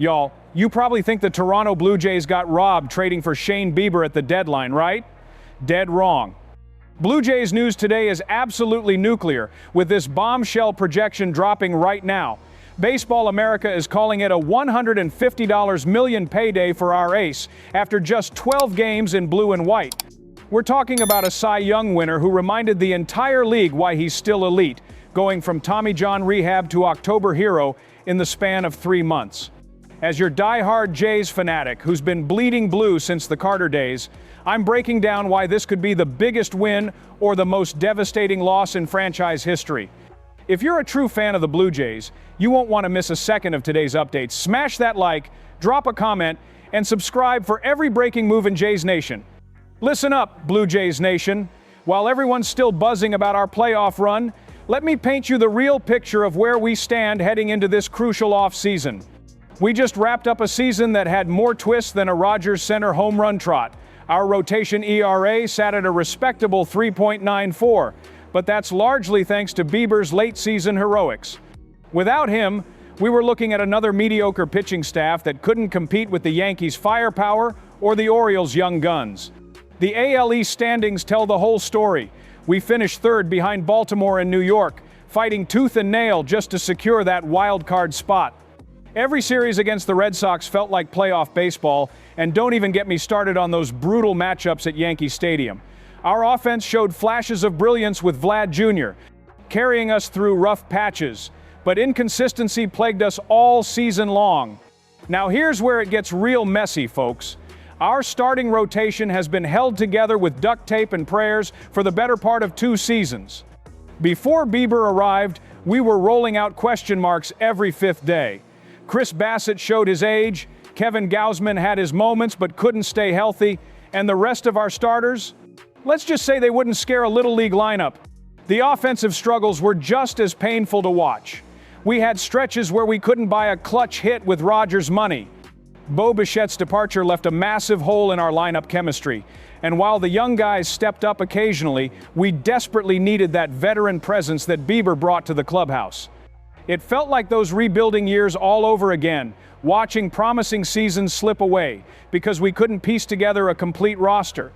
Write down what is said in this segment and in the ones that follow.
Y'all, you probably think the Toronto Blue Jays got robbed trading for Shane Bieber at the deadline, right? Dead wrong. Blue Jays news today is absolutely nuclear, with this bombshell projection dropping right now. Baseball America is calling it a $150 million payday for our ace after just 12 games in blue and white. We're talking about a Cy Young winner who reminded the entire league why he's still elite, going from Tommy John rehab to October hero in the span of 3 months. As your die-hard Jays fanatic who's been bleeding blue since the Carter days, I'm breaking down why this could be the biggest win or the most devastating loss in franchise history. If you're a true fan of the Blue Jays, you won't want to miss a second of today's update. Smash that like, drop a comment, and subscribe for every breaking move in Jays Nation. Listen up, Blue Jays Nation. While everyone's still buzzing about our playoff run, let me paint you the real picture of where we stand heading into this crucial offseason. We just wrapped up a season that had more twists than a Rogers Center home run trot. Our rotation ERA sat at a respectable 3.94, but that's largely thanks to Bieber's late-season heroics. Without him, we were looking at another mediocre pitching staff that couldn't compete with the Yankees' firepower or the Orioles' young guns. The AL East standings tell the whole story. We finished third behind Baltimore and New York, fighting tooth and nail just to secure that wild card spot. Every series against the Red Sox felt like playoff baseball, and don't even get me started on those brutal matchups at Yankee Stadium. Our offense showed flashes of brilliance with Vlad Jr., carrying us through rough patches, but inconsistency plagued us all season long. Now here's where it gets real messy, folks. Our starting rotation has been held together with duct tape and prayers for the better part of 2 seasons. Before Bieber arrived, we were rolling out question marks every 5th day. Chris Bassett showed his age, Kevin Gausman had his moments but couldn't stay healthy, and the rest of our starters? Let's just say they wouldn't scare a Little League lineup. The offensive struggles were just as painful to watch. We had stretches where we couldn't buy a clutch hit with Rogers' money. Bo Bichette's departure left a massive hole in our lineup chemistry, and while the young guys stepped up occasionally, we desperately needed that veteran presence that Bieber brought to the clubhouse. It felt like those rebuilding years all over again, watching promising seasons slip away because we couldn't piece together a complete roster.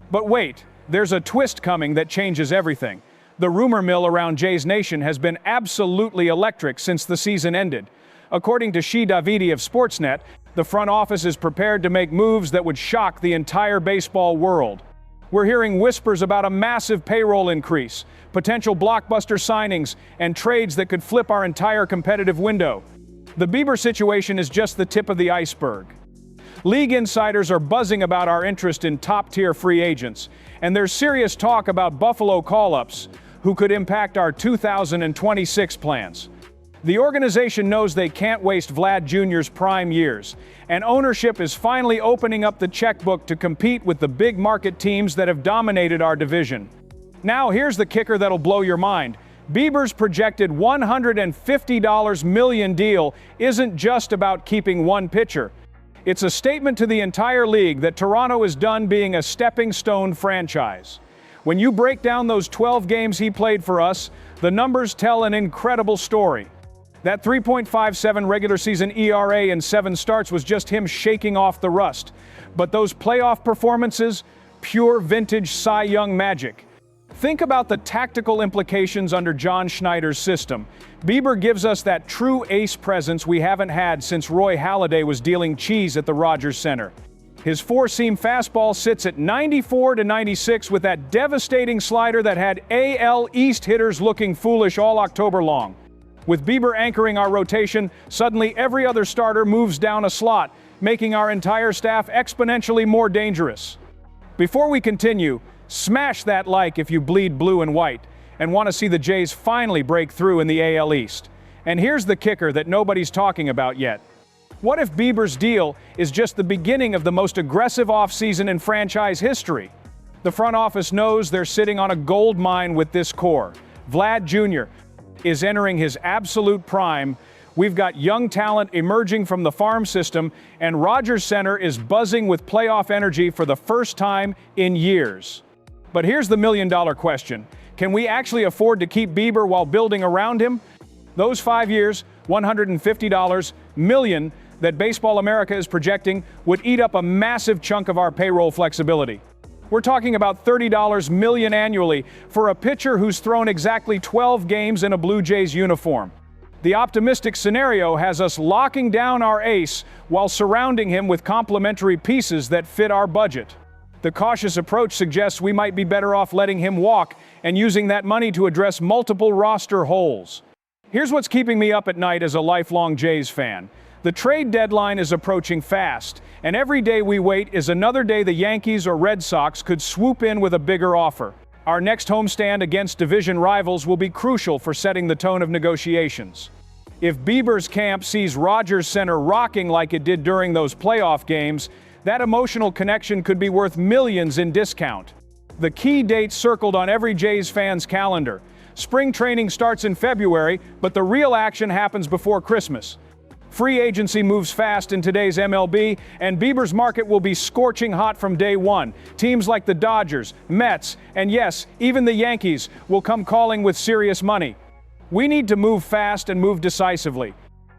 But wait, there's a twist coming that changes everything. The rumor mill around Jays Nation has been absolutely electric since the season ended. According to Shi Davidi of Sportsnet, the front office is prepared to make moves that would shock the entire baseball world. We're hearing whispers about a massive payroll increase, potential blockbuster signings, and trades that could flip our entire competitive window. The Bieber situation is just the tip of the iceberg. League insiders are buzzing about our interest in top-tier free agents, and there's serious talk about Buffalo call-ups who could impact our 2026 plans. The organization knows they can't waste Vlad Jr.'s prime years, and ownership is finally opening up the checkbook to compete with the big market teams that have dominated our division. Now here's the kicker that'll blow your mind. Bieber's projected $150 million deal isn't just about keeping one pitcher. It's a statement to the entire league that Toronto is done being a stepping stone franchise. When you break down those 12 games he played for us, the numbers tell an incredible story. That 3.57 regular season ERA in 7 starts was just him shaking off the rust. But those playoff performances, pure vintage Cy Young magic. Think about the tactical implications under John Schneider's system. Bieber gives us that true ace presence we haven't had since Roy Halladay was dealing cheese at the Rogers Center. His 4-seam fastball sits at 94 to 96 with that devastating slider that had AL East hitters looking foolish all October long. With Bieber anchoring our rotation, suddenly every other starter moves down a slot, making our entire staff exponentially more dangerous. Before we continue, smash that like if you bleed blue and white and want to see the Jays finally break through in the AL East. And here's the kicker that nobody's talking about yet. What if Bieber's deal is just the beginning of the most aggressive offseason in franchise history? The front office knows they're sitting on a gold mine with this core. Vlad Jr. is entering his absolute prime. We've got young talent emerging from the farm system, and Rogers Center is buzzing with playoff energy for the first time in years. But here's the million-dollar question. Can we actually afford to keep Bieber while building around him? Those 5 years, $150 million, that Baseball America is projecting would eat up a massive chunk of our payroll flexibility. We're talking about $30 million annually for a pitcher who's thrown exactly 12 games in a Blue Jays uniform. The optimistic scenario has us locking down our ace while surrounding him with complementary pieces that fit our budget. The cautious approach suggests we might be better off letting him walk and using that money to address multiple roster holes. Here's what's keeping me up at night as a lifelong Jays fan. The trade deadline is approaching fast, and every day we wait is another day the Yankees or Red Sox could swoop in with a bigger offer. Our next homestand against division rivals will be crucial for setting the tone of negotiations. If Bieber's camp sees Rogers Center rocking like it did during those playoff games, that emotional connection could be worth millions in discount. The key dates circled on every Jays fan's calendar. Spring training starts in February, but the real action happens before Christmas. Free agency moves fast in today's MLB, and Bieber's market will be scorching hot from day one. Teams like the Dodgers, Mets, and yes, even the Yankees will come calling with serious money. We need to move fast and move decisively.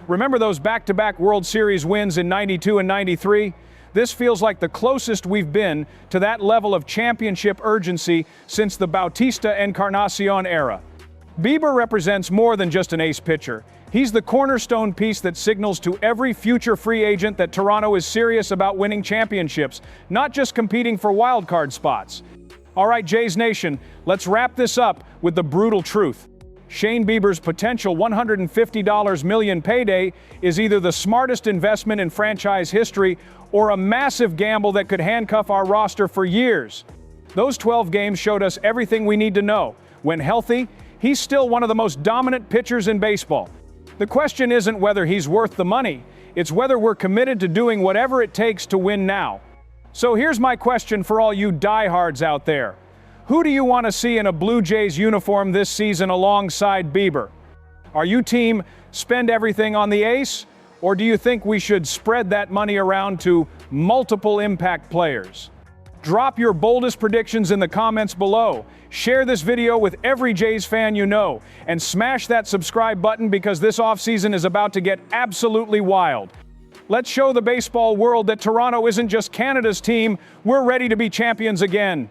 Remember those back-to-back World Series wins in '92 and '93? This feels like the closest we've been to that level of championship urgency since the Bautista Encarnacion era. Bieber represents more than just an ace pitcher. He's the cornerstone piece that signals to every future free agent that Toronto is serious about winning championships, not just competing for wildcard spots. All right, Jays Nation, let's wrap this up with the brutal truth. Shane Bieber's potential $150 million payday is either the smartest investment in franchise history or a massive gamble that could handcuff our roster for years. Those 12 games showed us everything we need to know. When healthy, he's still one of the most dominant pitchers in baseball. The question isn't whether he's worth the money, it's whether we're committed to doing whatever it takes to win now. So here's my question for all you diehards out there. Who do you want to see in a Blue Jays uniform this season alongside Bieber? Are you team spend everything on the ace, or do you think we should spread that money around to multiple impact players? Drop your boldest predictions in the comments below. Share this video with every Jays fan you know, and smash that subscribe button because this offseason is about to get absolutely wild. Let's show the baseball world that Toronto isn't just Canada's team, we're ready to be champions again.